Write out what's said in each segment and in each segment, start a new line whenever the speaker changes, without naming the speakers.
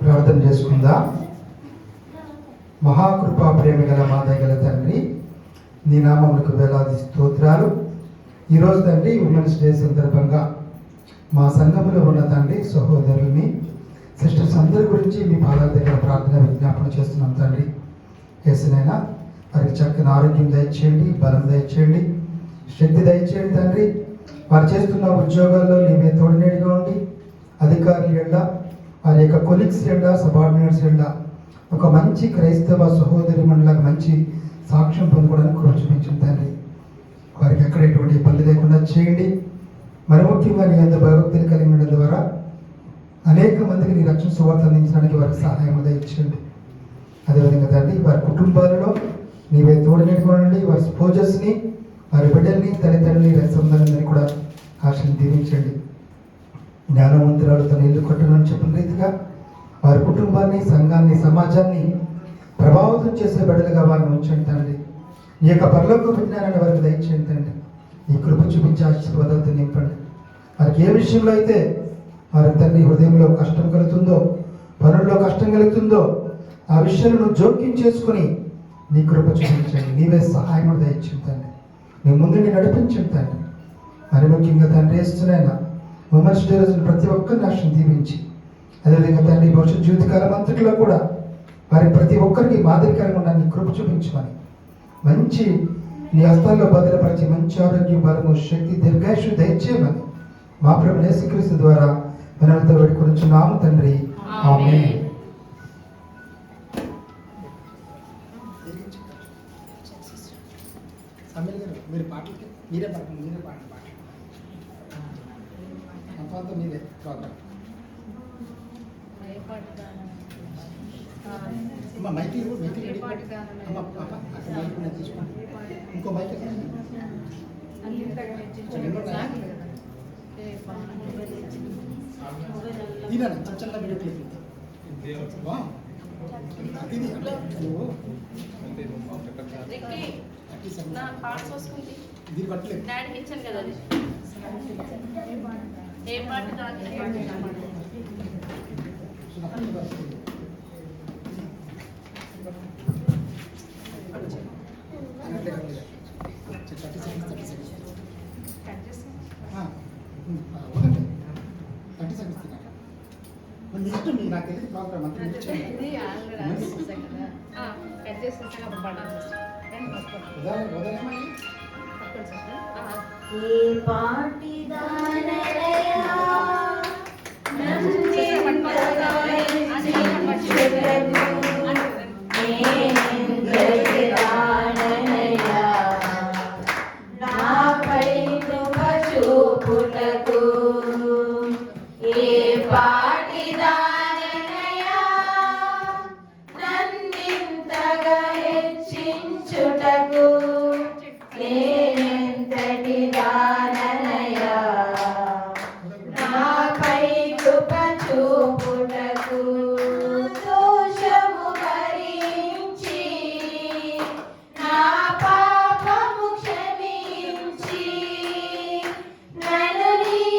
ప్రార్థన చేసుకుందా. మహాకృపా ప్రేమ గల మా దయగల తండ్రి, నీ నామములకు వేలాది స్తోత్రాలు. ఈరోజు తండ్రి ఉమెన్స్ డే సందర్భంగా మా సంఘములో ఉన్న తండ్రి సహోదరుల్ని, సిస్టర్స్ అందరి గురించి మీ పాదాల దగ్గర ప్రార్థన విజ్ఞాపన చేస్తున్నాం తండ్రి. యేసునైనా వారికి చక్కని ఆరోగ్యం దయచేయండి, బలం దయచేయండి, శక్తి దయచేయండి తండ్రి. వారు చేస్తున్న ఉద్యోగాల్లో నీవే తోడునేడిగా ఉండి, అధికారులు ఎండ, వారి యొక్క కొలీగ్స్ ఎండ, సబార్డినేట్స్ ఎండ ఒక మంచి క్రైస్తవ సహోదరి మండలకు మంచి సాక్ష్యం పొందుకోవడానికి కృప చూపించండి తండ్రి. వారికి ఎక్కడ ఎటువంటి ఇబ్బంది లేకుండా చేయండి. మరి ముఖ్యంగా నీ అంత భయభక్తులు కలిగి ఉండడం ద్వారా అనేక మందికి నీ రక్షణ సువార్త అందించడానికి వారికి సహాయం దయచేయండి. అదేవిధంగా తండ్రి వారి కుటుంబాలలో నీవే తోడునేడుకోనండి. వారి స్పోజెస్ని, వారి బిడ్డల్ని, తల్లిదండ్రులని, రక్షందరిని కూడా ఆశని దీవించండి. జ్ఞానవంతురాలు తన ఇల్లు కట్టునని చెప్పిన రీతిగా వారి కుటుంబాన్ని, సంఘాన్ని, సమాజాన్ని ప్రభావితం చేసే బిడ్డలుగా వారిని ఉంచండి తండ్రి. ఈ యొక్క పరలోక విజ్ఞానాన్ని వారికి దయచేయండి తండ్రి. ఈ కృప చూపించి ఆశీర్వాదాలతో నింపండి. వారికి ఏ విషయంలో అయితే వారి తండ్రి హృదయంలో కష్టం కలుగుతుందో, పనుల్లో కష్టం కలుగుతుందో ఆ విషయాలను జోక్యం చేసుకుని నీ కృప చూపించండి. నీవే సహాయం దయచేయండి తండ్రి. నీ ముందుని నడిపించండి తండ్రి. మరి ముఖ్యంగా తండ్రి వేస్తున్నాయినా ఉమెన్స్ డే రోజున ప్రతి ఒక్కరిని ఆశను దీవించి, అదేవిధంగా తండ్రి భవిష్యత్ జీవితకాలం అంతట్లో కూడా వారి ప్రతి ఒక్కరికి మాదిరికరంగా ఉన్న నీ కృప చూపించమని, మంచి నీ హస్తాల్లో భద్రపరిచి మంచి ఆరోగ్యం, బలము, శక్తి, దీర్ఘాయుషు దయచేయమని మా ప్రభువు యేసుక్రీస్తు ద్వారా మనతో వేడుకొనుచున్నాము తండ్రి. ఆమేన్. మీరు పాటలకి మీరే పాడండి, మీరే పాడండి పాటలు మీరే ప్రోగ్రామ్. అమ్మ మైకి అమ్మ అక్కడ మైక్ నేను తీసుకోండి. ఇంకో మైక్ తినాలి చల్ల వీడియో క్లిప్ దీని పట్టలేదు ఏ పాట ఇష్టం నాకు తెలియదు ప్రోగ్రామ్ అంతా
నన్ను నీ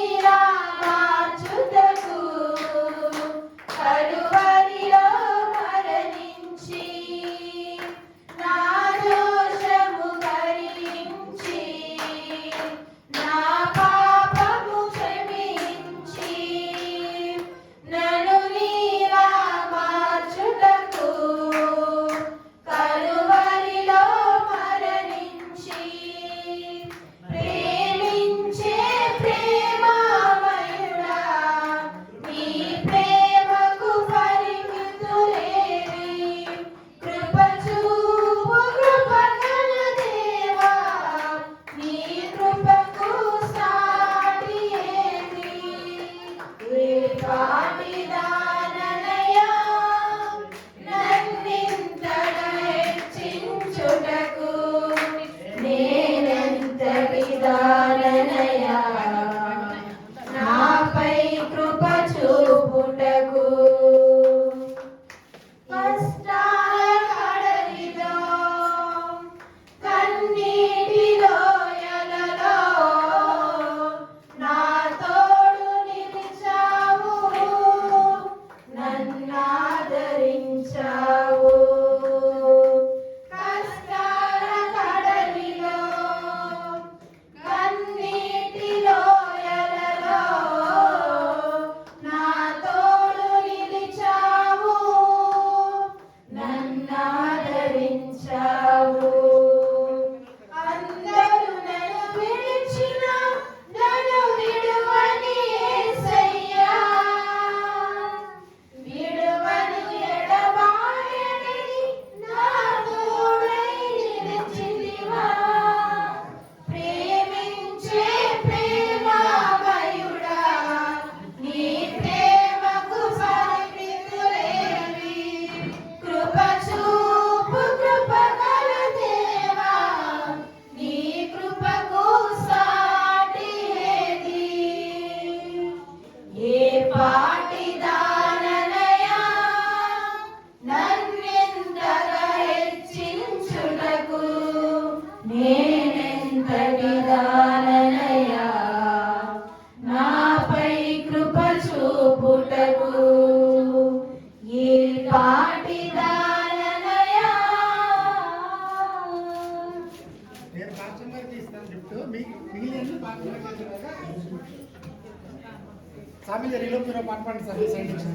సామి రీలో మీరు పాట పాడండి సార్. సైడ్ నుంచి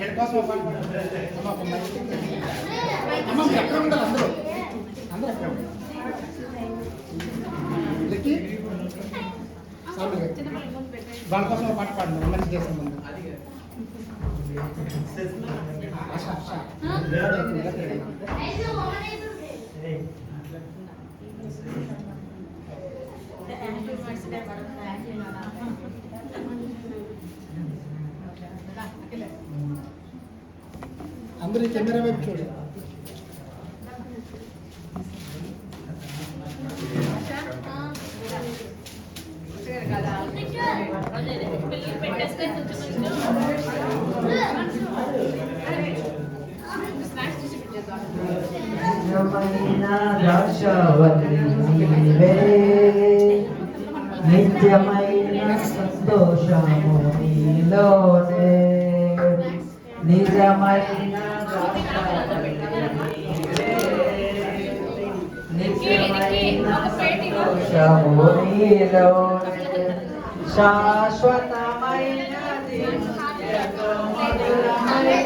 ఎడ్ కోసం ఒక పాట పాడండి. అమ్మ ఒక మైక్ అమ్మ మీరు ఎక్కడ ఉండాలి అందరూ అందరూ ఎక్కడ ఉండాలి. లెక్కి సామి వాళ్ళ కోసం ఒక పాట పాడండి. మంచి చేసాం ముందు ఆశా ఆశా అందరూ ఈ కెమెరా వైపు చూడండి.
నిత్యమైన సంతోషము నీలోనే నిజమైన నిత్యమైన సంతోషము నీలోనే శాశ్వతమైనది ఎంతో మధురమైన